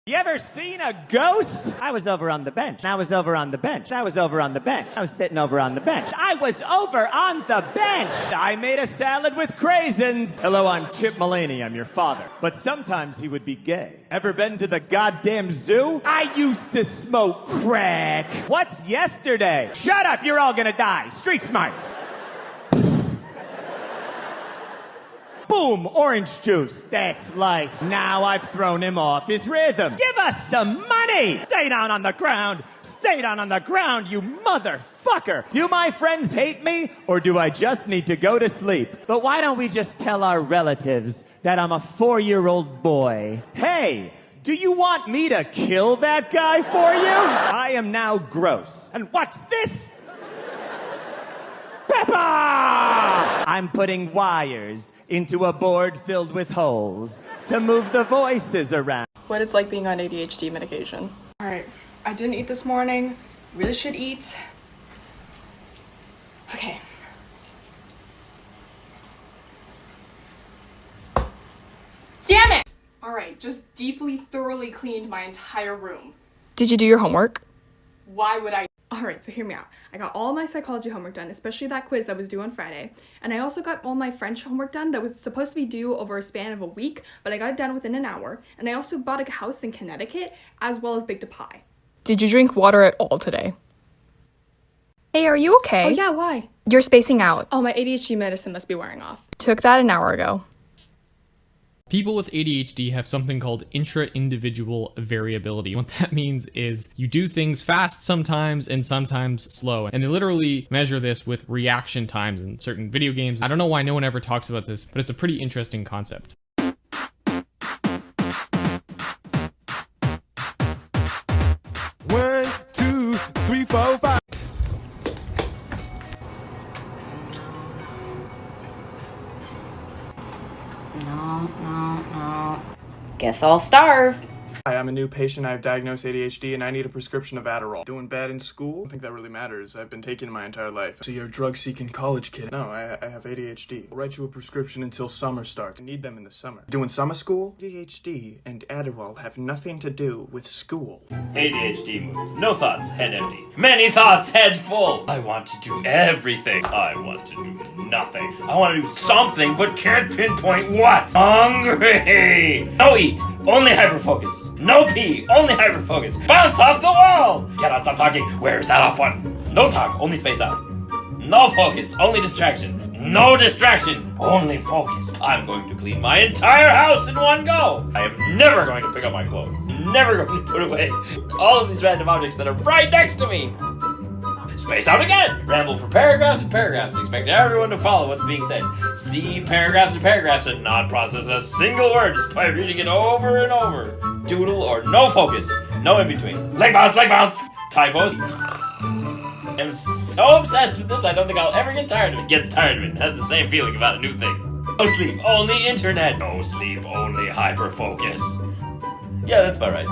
You ever seen a ghost? I was over on the bench. I was over on the bench. I was over on the bench. I was sitting over on the bench. I was over on the bench. I made a salad with craisins. Hello, I'm Chip Mullaney. I'm your father. But sometimes he would be gay. Ever been to the goddamn zoo? I used to smoke crack. What's yesterday? Shut up, you're all gonna die. Street smarts. Boom, orange juice. That's life. Now I've thrown him off his rhythm. Give us some money! Stay down on the ground. Stay down on the ground, you motherfucker. Do my friends hate me, or do I just need to go to sleep? But why don't we just tell our relatives that I'm a 4-year-old boy? Hey, do you want me to kill that guy for you? I am now gross. And what's this? Peppa! I'm putting wires into a board filled with holes to move the voices around. What it's like being on ADHD medication. Alright, I didn't eat this morning. Really should eat. Okay. Damn it! Alright, just deeply, thoroughly cleaned my entire room. Did you do your homework? Why would I? Alright, so hear me out. I got all my psychology homework done, especially that quiz that was due on Friday. And I also got all my French homework done that was supposed to be due over a span of a week, but I got it done within an hour. And I also bought a house in Connecticut, as well as baked a pie. Did you drink water at all today? Hey, are you okay? Oh yeah, why? You're spacing out. Oh, my ADHD medicine must be wearing off. Took that an hour ago. People with ADHD have something called intra-individual variability. What that means is you do things fast sometimes and sometimes slow. And they literally measure this with reaction times in certain video games. I don't know why no one ever talks about this, but it's a pretty interesting concept. 1, 2, 3, 4, 5. No. Guess I'll starve. Hi, I'm a new patient. I have diagnosed ADHD and I need a prescription of Adderall. Doing bad in school? I don't think that really matters. I've been taking it my entire life. So you're a drug-seeking college kid? No, I have ADHD. I'll write you a prescription until summer starts. I need them in the summer. Doing summer school? ADHD and Adderall have nothing to do with school. ADHD moves. No thoughts, head empty. Many thoughts, head full. I want to do everything. I want to do nothing. I want to do something, but can't pinpoint what. Hungry. No eat. Only hyperfocus. No pee. Only hyperfocus. Bounce off the wall. Cannot stop talking. Where's that off one? No talk. Only space out. No focus. Only distraction. No distraction. Only focus. I'm going to clean my entire house in one go. I am never going to pick up my clothes. Never going to put away all of these random objects that are right next to me. Space out again. Ramble for paragraphs and paragraphs. Expect everyone to follow what's being said. See paragraphs and paragraphs and not process a single word just by reading it over and over. Doodle or no focus. No in between. Leg bounce, leg bounce. Typos. I'm so obsessed with this, I don't think I'll ever get tired of it. Gets tired of it. Has the same feeling about a new thing. No sleep, only internet. No sleep, only hyperfocus. Yeah, that's about right.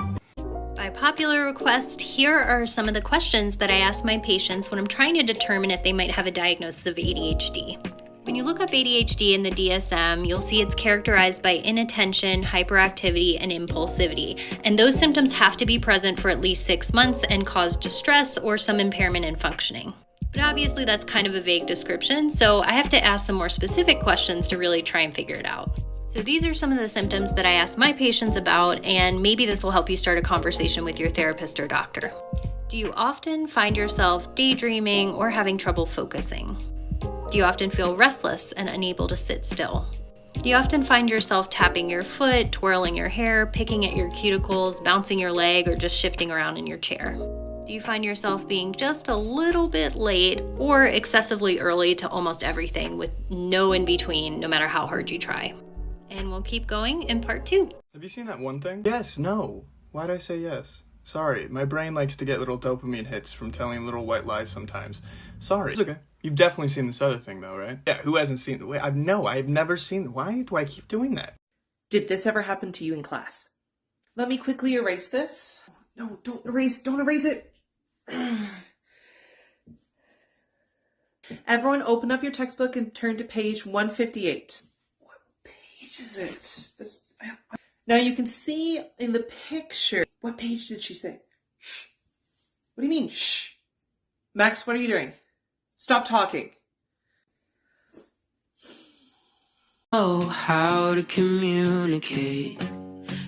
By popular request, here are some of the questions that I ask my patients when I'm trying to determine if they might have a diagnosis of ADHD. When you look up ADHD in the DSM, you'll see it's characterized by inattention, hyperactivity, and impulsivity. And those symptoms have to be present for at least 6 months and cause distress or some impairment in functioning. But obviously that's kind of a vague description, so I have to ask some more specific questions to really try and figure it out. So these are some of the symptoms that I ask my patients about, and maybe this will help you start a conversation with your therapist or doctor. Do you often find yourself daydreaming or having trouble focusing? Do you often feel restless and unable to sit still? Do you often find yourself tapping your foot, twirling your hair, picking at your cuticles, bouncing your leg, or just shifting around in your chair? Do you find yourself being just a little bit late or excessively early to almost everything with no in between, no matter how hard you try? And we'll keep going in part 2. Have you seen that one thing? Yes, no. Why'd I say yes? Sorry, my brain likes to get little dopamine hits from telling little white lies sometimes. Sorry. It's okay. You've definitely seen this other thing though, right? Yeah, who hasn't seen it? I've never seen it. Why do I keep doing that? Did this ever happen to you in class? Let me quickly erase this. No, don't erase it. Everyone open up your textbook and turn to page 158. What page is it? Now you can see in the picture, what page did she say? Shh. What do you mean, shh? Max, what are you doing? Stop talking. Oh, how to communicate.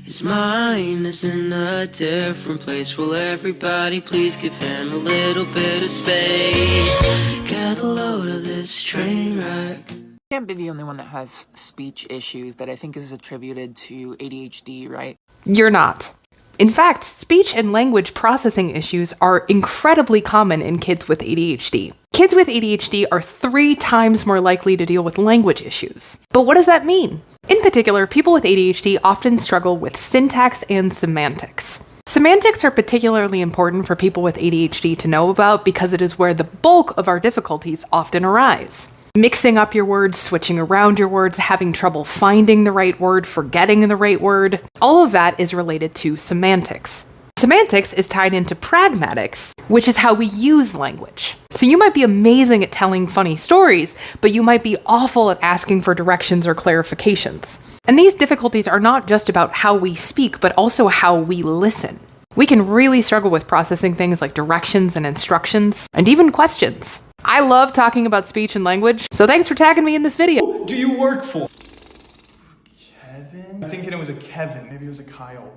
His mind is in a different place. Will everybody please give him a little bit of space? Get a load of this train wreck. Can't be the only one that has speech issues that I think is attributed to ADHD, right? You're not. In fact, speech and language processing issues are incredibly common in kids with ADHD. Kids with ADHD are 3 times more likely to deal with language issues. But what does that mean? In particular, people with ADHD often struggle with syntax and semantics. Semantics are particularly important for people with ADHD to know about because it is where the bulk of our difficulties often arise. Mixing up your words, switching around your words, having trouble finding the right word, forgetting the right word, all of that is related to semantics. Semantics is tied into pragmatics, which is how we use language. So you might be amazing at telling funny stories, but you might be awful at asking for directions or clarifications. And these difficulties are not just about how we speak, but also how we listen. We can really struggle with processing things like directions and instructions, and even questions. I love talking about speech and language, so thanks for tagging me in this video. Who do you work for? Kevin? I'm thinking it was a Kevin. Maybe it was a Kyle.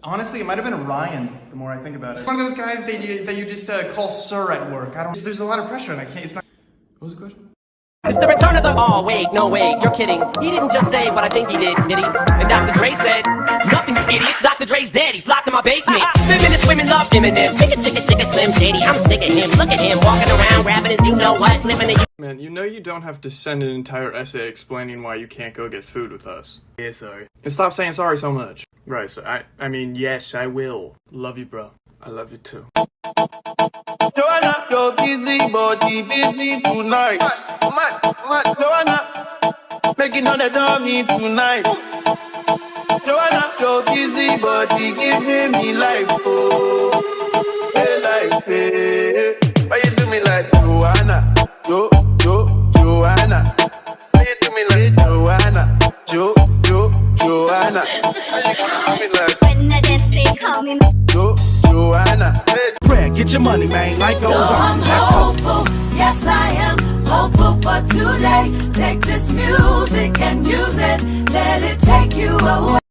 Honestly, it might have been a Ryan, the more I think about it. One of those guys that you just call sir at work. There's a lot of pressure and I can't, it's not... What was the question? It's the return of the... Oh, wait, no, wait, you're kidding. He didn't just say what I think he did he? And Dr. Dre said, nothing, you idiots. Dr. Dre's dead, he's locked in my basement. Feminist women love Eminem. Chicka, Slim Shady, I'm sick of him. Look at him, walking around, rapping his you know what, living in... Man, you know you don't have to send an entire essay explaining why you can't go get food with us. Yeah, sorry. And stop saying sorry so much. Right, so I mean, yes, I will. Love you, bro. I love you too. Joanna, you're busy, body busy tonight. Mad, Joanna, making on the dummy tonight. Joanna, you're busy, body giving me life, oh, hey, life, hey. Why you do me like Joanna, Joanna? Why you do me like Joanna, Joanna? Why you do me like when I dance, they call me Joanna? Fred, get your money, man. Life goes on. I'm hopeful, yes I am hopeful for today. Take this music and use it, let it take you away.